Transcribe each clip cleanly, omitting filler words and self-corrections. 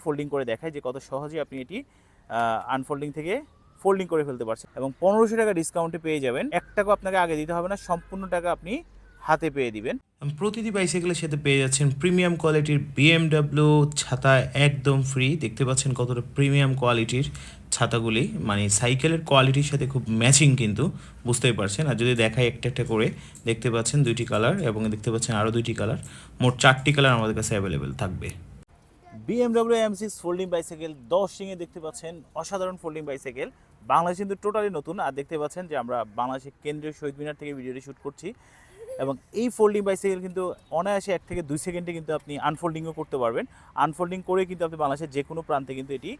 Folding করে দেখায় যে কত সহজে আপনি এটি আনফোল্ডিং থেকে ফোল্ডিং করে ফেলতে পারছেন এবং 1500 টাকা ডিসকাউন্টে পেয়ে যাবেন। 1 টাকা আপনাকে আগে দিতে হবে না, সম্পূর্ণ টাকা আপনি হাতে পেয়ে দিবেন। প্রতিটি বাইসাইকেলের সাথে পেয়ে যাচ্ছেন প্রিমিয়াম কোয়ালিটির বিএমডাব্লিউ ছাতা একদম ফ্রি। দেখতে পাচ্ছেন কতটা প্রিমিয়াম কোয়ালিটির ছাতাগুলি, মানে সাইকেলের কোয়ালিটির সাথে খুব ম্যাচিং, কিন্তু বুঝতেই পারছেন। আর যদি দেখাই একটা একটা করে, দেখতে পাচ্ছেন 2টি কালার এবং দেখতে পাচ্ছেন আরও 2টি কালার, মোট 4টি কালার আমাদের কাছে অ্যাভেলেবেল থাকবে। BMW M6 ফোল্ডিং বাইসাইকেল 10 সিংয়ে দেখতে পাচ্ছেন অসাধারণ ফোল্ডিং বাইসাইকেল। বাংলাদেশ কিন্তু টোটালি নতুন। আর দেখতে পাচ্ছেন যে আমরা বাংলাদেশের কেন্দ্রীয় শহীদ মিনার থেকে ভিডিওটি শ্যুট করছি এবং এই ফোল্ডিং বাইসাইকেল কিন্তু অনায়াসে 1 থেকে 2 সেকেন্ডে কিন্তু আপনি আনফোল্ডিংও করতে পারবেন। আনফোল্ডিং করে কিন্তু আপনি বাংলাদেশের যে কোনো প্রান্তে কিন্তু এটি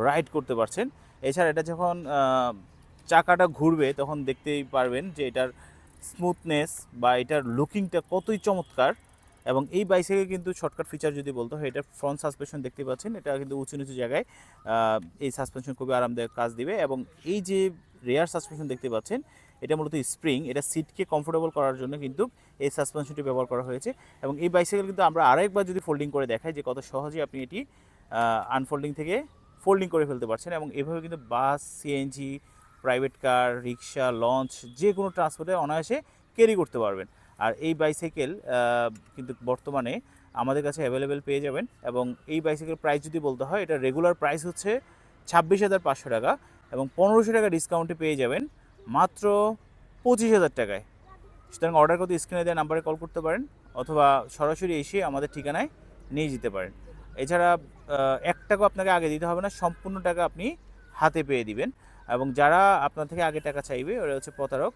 রাইড করতে পারছেন। এছাড়া এটা যখন চাকাটা ঘুরবে তখন দেখতেই পারবেন যে এটার স্মুথনেস বা এটার লুকিংটা কতই চমৎকার। এবং এই বাইসাইকেল কিন্তু শর্টকাট ফিচার যদি বলতে হয়, এটা ফ্রন্ট সাসপেনশন দেখতে পাচ্ছেন, এটা কিন্তু উঁচু নিচু জায়গায় এই সাসপেনশন খুবই আরামদায়ক কাজ দিবে। এবং এই যে রেয়ার সাসপেনশন দেখতে পাচ্ছেন, এটা মূলত স্প্রিং, এটা সিটকে কমফোর্টেবল করার জন্য কিন্তু এই সাসপেনশনটি ব্যবহার করা হয়েছে। এবং এই বাইসাইকেল কিন্তু আমরা আরেকবার যদি ফোল্ডিং করে দেখাই যে কত সহজে আপনি এটি আনফোল্ডিং থেকে ফোল্ডিং করে ফেলতে পারছেন। এবং এভাবে কিন্তু বাস, সিএনজি, প্রাইভেট কার, রিক্সা, লঞ্চ যে কোনো ট্রান্সপোর্টে অনায়াসে ক্যারি করতে পারবেন। আর এই বাইসাইকেল কিন্তু বর্তমানে আমাদের কাছে অ্যাভেলেবেল পেয়ে যাবেন। এবং এই বাইসাইকেল প্রাইস যদি বলতে হয়, এটা রেগুলার প্রাইস হচ্ছে 26,500 টাকা এবং 1500 টাকা ডিসকাউন্টে পেয়ে যাবেন মাত্র 25,000 টাকায়। সুতরাং অর্ডার করতে স্ক্রিনে দেওয়া নাম্বারে কল করতে পারেন অথবা সরাসরি এসে আমাদের ঠিকানায় নিয়ে যেতে পারেন। এছাড়া 1 টাকা আপনাকে আগে দিতে হবে না, সম্পূর্ণ টাকা আপনি হাতে পেয়ে দিবেন। এবং যারা আপনার থেকে আগে টাকা চাইবে ওরা হচ্ছে প্রতারক।